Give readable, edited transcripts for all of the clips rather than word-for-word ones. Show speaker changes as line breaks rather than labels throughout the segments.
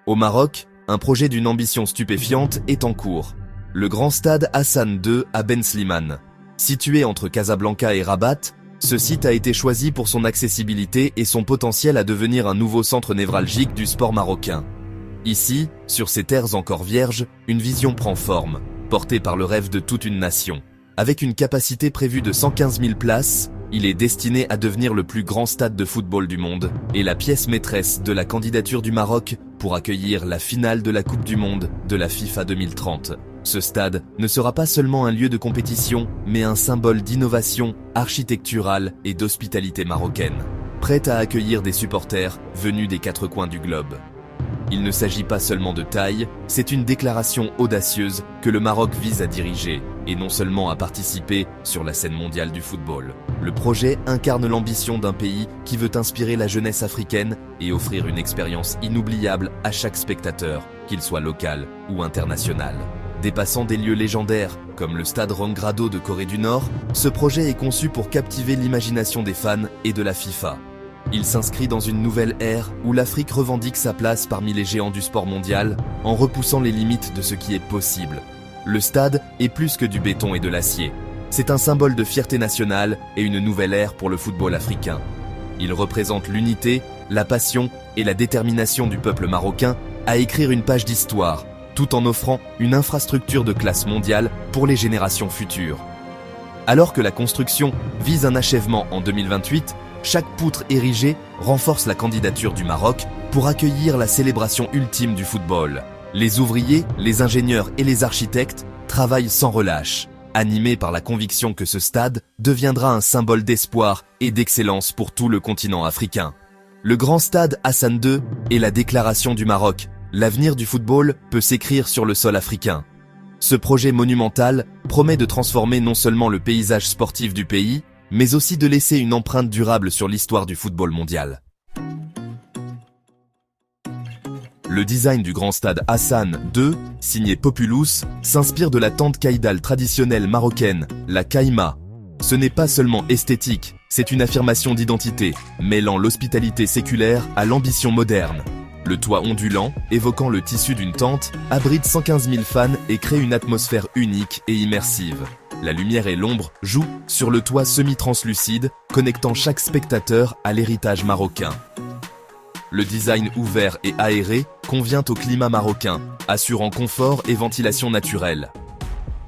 Au Maroc, un projet d'une ambition stupéfiante est en cours. Le grand stade Hassan II à Ben Slimane. Situé entre Casablanca et Rabat, ce site a été choisi pour son accessibilité et son potentiel à devenir un nouveau centre névralgique du sport marocain. Ici, sur ces terres encore vierges, une vision prend forme, portée par le rêve de toute une nation. Avec une capacité prévue de 115 000 places, il est destiné à devenir le plus grand stade de football du monde et la pièce maîtresse de la candidature du Maroc pour accueillir la finale de la Coupe du Monde de la FIFA 2030. Ce stade ne sera pas seulement un lieu de compétition, mais un symbole d'innovation architecturale et d'hospitalité marocaine, prête à accueillir des supporters venus des quatre coins du globe. Il ne s'agit pas seulement de taille, c'est une déclaration audacieuse que le Maroc vise à diriger, et non seulement à participer sur la scène mondiale du football. Le projet incarne l'ambition d'un pays qui veut inspirer la jeunesse africaine et offrir une expérience inoubliable à chaque spectateur, qu'il soit local ou international. Dépassant des lieux légendaires, comme le stade Rangrado de Corée du Nord, ce projet est conçu pour captiver l'imagination des fans et de la FIFA. Il s'inscrit dans une nouvelle ère où l'Afrique revendique sa place parmi les géants du sport mondial en repoussant les limites de ce qui est possible. Le stade est plus que du béton et de l'acier. C'est un symbole de fierté nationale et une nouvelle ère pour le football africain. Il représente l'unité, la passion et la détermination du peuple marocain à écrire une page d'histoire, tout en offrant une infrastructure de classe mondiale pour les générations futures. Alors que la construction vise un achèvement en 2028, chaque poutre érigée renforce la candidature du Maroc pour accueillir la célébration ultime du football. Les ouvriers, les ingénieurs et les architectes travaillent sans relâche, animés par la conviction que ce stade deviendra un symbole d'espoir et d'excellence pour tout le continent africain. Le grand stade Hassan II est la déclaration du Maroc. L'avenir du football peut s'écrire sur le sol africain. Ce projet monumental promet de transformer non seulement le paysage sportif du pays, mais aussi de laisser une empreinte durable sur l'histoire du football mondial. Le design du grand stade Hassan II, signé Populous, s'inspire de la tente caïdale traditionnelle marocaine, la caïma. Ce n'est pas seulement esthétique, c'est une affirmation d'identité, mêlant l'hospitalité séculaire à l'ambition moderne. Le toit ondulant, évoquant le tissu d'une tente, abrite 115 000 fans et crée une atmosphère unique et immersive. La lumière et l'ombre jouent sur le toit semi-translucide, connectant chaque spectateur à l'héritage marocain. Le design ouvert et aéré convient au climat marocain, assurant confort et ventilation naturelle.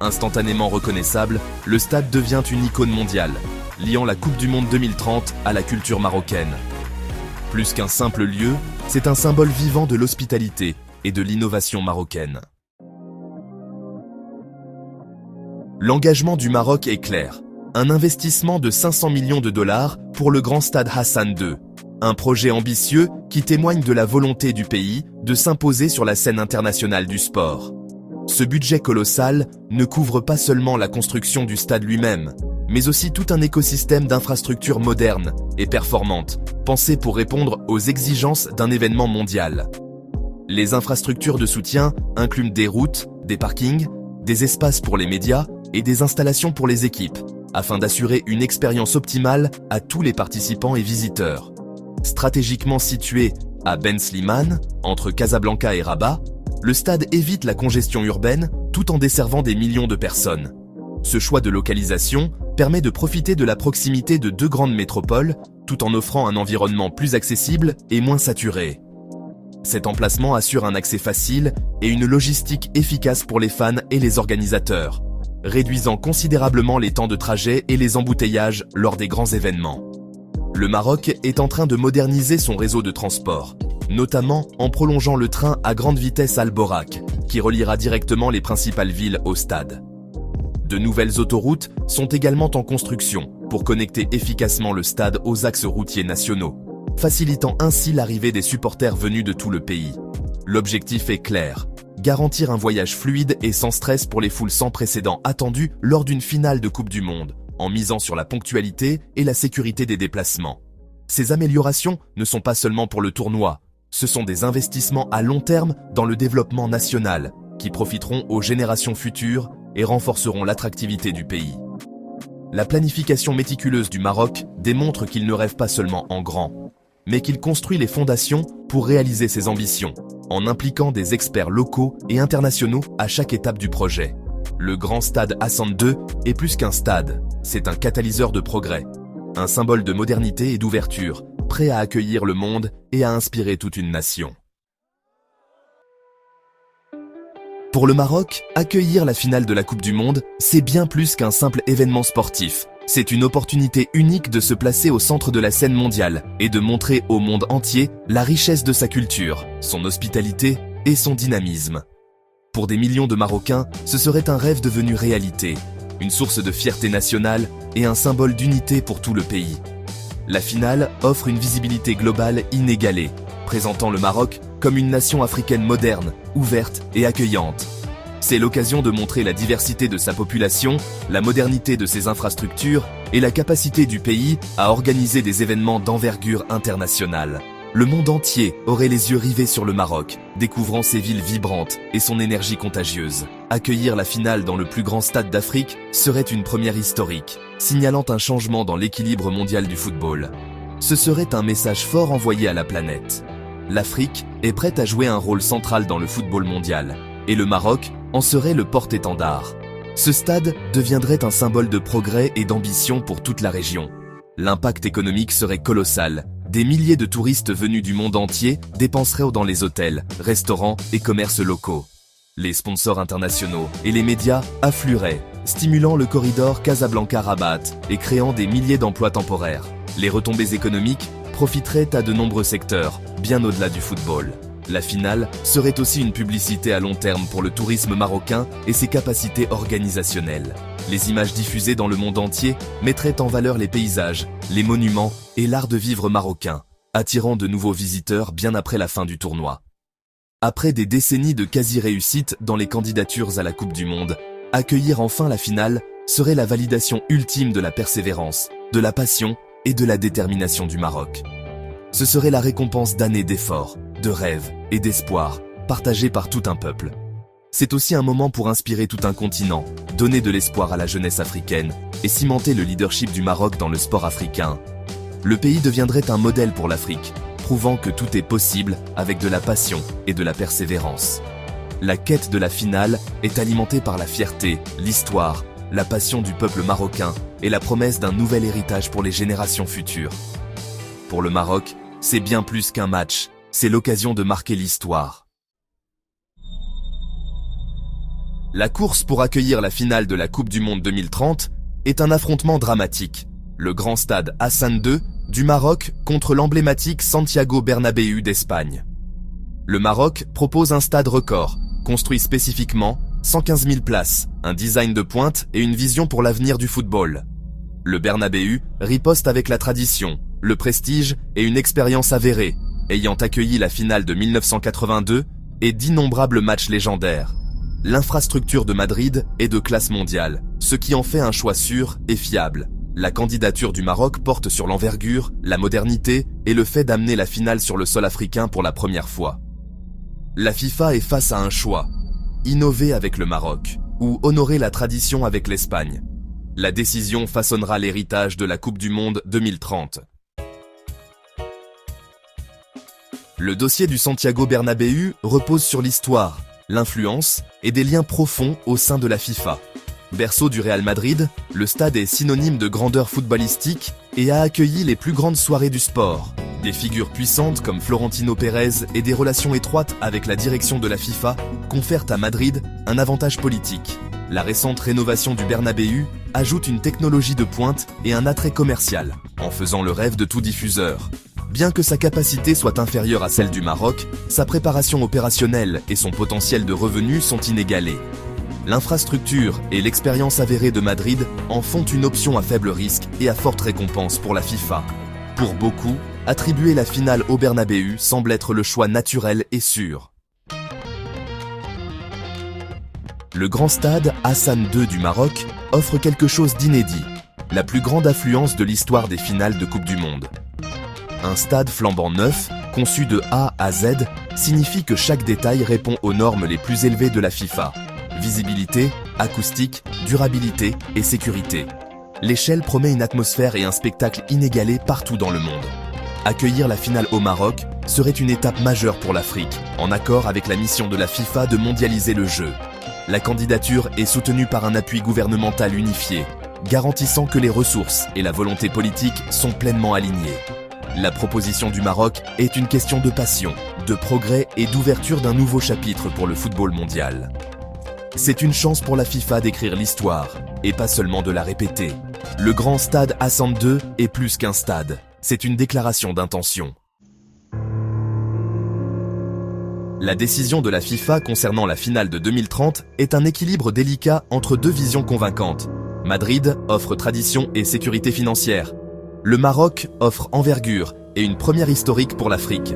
Instantanément reconnaissable, le stade devient une icône mondiale, liant la Coupe du Monde 2030 à la culture marocaine. Plus qu'un simple lieu, c'est un symbole vivant de l'hospitalité et de l'innovation marocaine. L'engagement du Maroc est clair. Un investissement de 500 millions de dollars pour le grand stade Hassan II. Un projet ambitieux qui témoigne de la volonté du pays de s'imposer sur la scène internationale du sport. Ce budget colossal ne couvre pas seulement la construction du stade lui-même, mais aussi tout un écosystème d'infrastructures modernes et performantes, pensées pour répondre aux exigences d'un événement mondial. Les infrastructures de soutien incluent des routes, des parkings, des espaces pour les médias et des installations pour les équipes, afin d'assurer une expérience optimale à tous les participants et visiteurs. Stratégiquement situé à Ben Slimane, entre Casablanca et Rabat, le stade évite la congestion urbaine tout en desservant des millions de personnes. Ce choix de localisation permet de profiter de la proximité de deux grandes métropoles, tout en offrant un environnement plus accessible et moins saturé. Cet emplacement assure un accès facile et une logistique efficace pour les fans et les organisateurs, réduisant considérablement les temps de trajet et les embouteillages lors des grands événements. Le Maroc est en train de moderniser son réseau de transport, notamment en prolongeant le train à grande vitesse Al Borak, qui reliera directement les principales villes au stade. De nouvelles autoroutes sont également en construction pour connecter efficacement le stade aux axes routiers nationaux, facilitant ainsi l'arrivée des supporters venus de tout le pays. L'objectif est clair, garantir un voyage fluide et sans stress pour les foules sans précédent attendues lors d'une finale de Coupe du Monde, en misant sur la ponctualité et la sécurité des déplacements. Ces améliorations ne sont pas seulement pour le tournoi, ce sont des investissements à long terme dans le développement national, qui profiteront aux générations futures et renforceront l'attractivité du pays. La planification méticuleuse du Maroc démontre qu'il ne rêve pas seulement en grand, mais qu'il construit les fondations pour réaliser ses ambitions, en impliquant des experts locaux et internationaux à chaque étape du projet. Le grand stade Hassan II est plus qu'un stade, c'est un catalyseur de progrès, un symbole de modernité et d'ouverture, prêt à accueillir le monde et à inspirer toute une nation. Pour le Maroc, accueillir la finale de la Coupe du Monde, c'est bien plus qu'un simple événement sportif. C'est une opportunité unique de se placer au centre de la scène mondiale et de montrer au monde entier la richesse de sa culture, son hospitalité et son dynamisme. Pour des millions de Marocains, ce serait un rêve devenu réalité, une source de fierté nationale et un symbole d'unité pour tout le pays. La finale offre une visibilité globale inégalée, présentant le Maroc comme une nation africaine moderne, ouverte et accueillante. C'est l'occasion de montrer la diversité de sa population, la modernité de ses infrastructures et la capacité du pays à organiser des événements d'envergure internationale. Le monde entier aurait les yeux rivés sur le Maroc, découvrant ses villes vibrantes et son énergie contagieuse. Accueillir la finale dans le plus grand stade d'Afrique serait une première historique, signalant un changement dans l'équilibre mondial du football. Ce serait un message fort envoyé à la planète. L'Afrique est prête à jouer un rôle central dans le football mondial, et le Maroc en serait le porte-étendard. Ce stade deviendrait un symbole de progrès et d'ambition pour toute la région. L'impact économique serait colossal. Des milliers de touristes venus du monde entier dépenseraient dans les hôtels, restaurants et commerces locaux. Les sponsors internationaux et les médias afflueraient, stimulant le corridor Casablanca-Rabat et créant des milliers d'emplois temporaires. Les retombées économiques profiteraient à de nombreux secteurs, bien au-delà du football. La finale serait aussi une publicité à long terme pour le tourisme marocain et ses capacités organisationnelles. Les images diffusées dans le monde entier mettraient en valeur les paysages, les monuments et l'art de vivre marocain, attirant de nouveaux visiteurs bien après la fin du tournoi. Après des décennies de quasi-réussite dans les candidatures à la Coupe du Monde, accueillir enfin la finale serait la validation ultime de la persévérance, de la passion et de la détermination du Maroc. Ce serait la récompense d'années d'efforts, de rêves et d'espoir, partagés par tout un peuple. C'est aussi un moment pour inspirer tout un continent, donner de l'espoir à la jeunesse africaine et cimenter le leadership du Maroc dans le sport africain. Le pays deviendrait un modèle pour l'Afrique, prouvant que tout est possible avec de la passion et de la persévérance. La quête de la finale est alimentée par la fierté, l'histoire, la passion du peuple marocain et la promesse d'un nouvel héritage pour les générations futures. Pour le Maroc, c'est bien plus qu'un match, c'est l'occasion de marquer l'histoire. La course pour accueillir la finale de la Coupe du Monde 2030 est un affrontement dramatique. Le grand stade Hassan II du Maroc contre l'emblématique Santiago Bernabéu d'Espagne. Le Maroc propose un stade record, construit spécifiquement, 115 000 places, un design de pointe et une vision pour l'avenir du football. Le Bernabéu riposte avec la tradition, le prestige et une expérience avérée, ayant accueilli la finale de 1982 et d'innombrables matchs légendaires. L'infrastructure de Madrid est de classe mondiale, ce qui en fait un choix sûr et fiable. La candidature du Maroc porte sur l'envergure, la modernité et le fait d'amener la finale sur le sol africain pour la première fois. La FIFA est face à un choix, innover avec le Maroc ou honorer la tradition avec l'Espagne. La décision façonnera l'héritage de la Coupe du Monde 2030. Le dossier du Santiago Bernabéu repose sur l'histoire, l'influence et des liens profonds au sein de la FIFA. Berceau du Real Madrid, le stade est synonyme de grandeur footballistique et a accueilli les plus grandes soirées du sport. Des figures puissantes comme Florentino Pérez et des relations étroites avec la direction de la FIFA confèrent à Madrid un avantage politique. La récente rénovation du Bernabéu ajoute une technologie de pointe et un attrait commercial, en faisant le rêve de tout diffuseur. Bien que sa capacité soit inférieure à celle du Maroc, sa préparation opérationnelle et son potentiel de revenus sont inégalés. L'infrastructure et l'expérience avérée de Madrid en font une option à faible risque et à forte récompense pour la FIFA. Pour beaucoup, attribuer la finale au Bernabéu semble être le choix naturel et sûr. Le grand stade Hassan II du Maroc offre quelque chose d'inédit, la plus grande affluence de l'histoire des finales de Coupe du Monde. Un stade flambant neuf, conçu de A à Z, signifie que chaque détail répond aux normes les plus élevées de la FIFA. Visibilité, acoustique, durabilité et sécurité. L'échelle promet une atmosphère et un spectacle inégalés partout dans le monde. Accueillir la finale au Maroc serait une étape majeure pour l'Afrique, en accord avec la mission de la FIFA de mondialiser le jeu. La candidature est soutenue par un appui gouvernemental unifié, garantissant que les ressources et la volonté politique sont pleinement alignées. La proposition du Maroc est une question de passion, de progrès et d'ouverture d'un nouveau chapitre pour le football mondial. C'est une chance pour la FIFA d'écrire l'histoire, et pas seulement de la répéter. Le grand stade Hassan II est plus qu'un stade, c'est une déclaration d'intention. La décision de la FIFA concernant la finale de 2030 est un équilibre délicat entre deux visions convaincantes. Madrid offre tradition et sécurité financière. Le Maroc offre envergure et une première historique pour l'Afrique.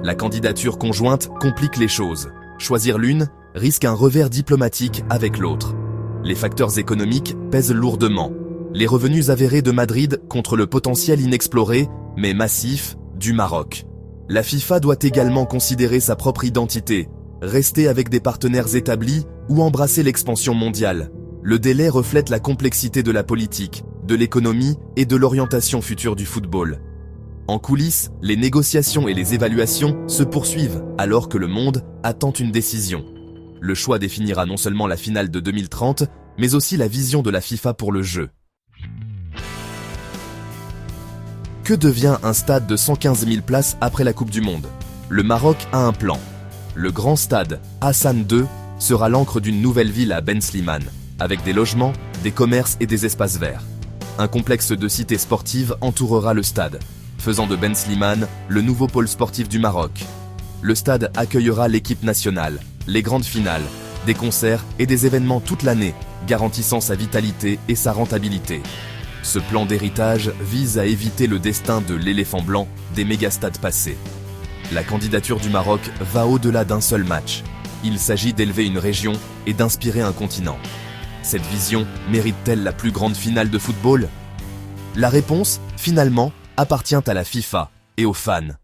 La candidature conjointe complique les choses. Choisir l'une risque un revers diplomatique avec l'autre. Les facteurs économiques pèsent lourdement. Les revenus avérés de Madrid contre le potentiel inexploré, mais massif, du Maroc. La FIFA doit également considérer sa propre identité, rester avec des partenaires établis ou embrasser l'expansion mondiale. Le délai reflète la complexité de la politique, de l'économie et de l'orientation future du football. En coulisses, les négociations et les évaluations se poursuivent alors que le monde attend une décision. Le choix définira non seulement la finale de 2030, mais aussi la vision de la FIFA pour le jeu. Que devient un stade de 115 000 places après la Coupe du Monde? Le Maroc a un plan. Le grand stade Hassan II sera l'ancre d'une nouvelle ville à Ben Slimane, avec des logements, des commerces et des espaces verts. Un complexe de cités sportives entourera le stade, faisant de Ben Slimane le nouveau pôle sportif du Maroc. Le stade accueillera l'équipe nationale, les grandes finales, des concerts et des événements toute l'année, garantissant sa vitalité et sa rentabilité. Ce plan d'héritage vise à éviter le destin de l'éléphant blanc des mégastades passés. La candidature du Maroc va au-delà d'un seul match. Il s'agit d'élever une région et d'inspirer un continent. Cette vision mérite-t-elle la plus grande finale de football? La réponse, finalement, appartient à la FIFA et aux fans.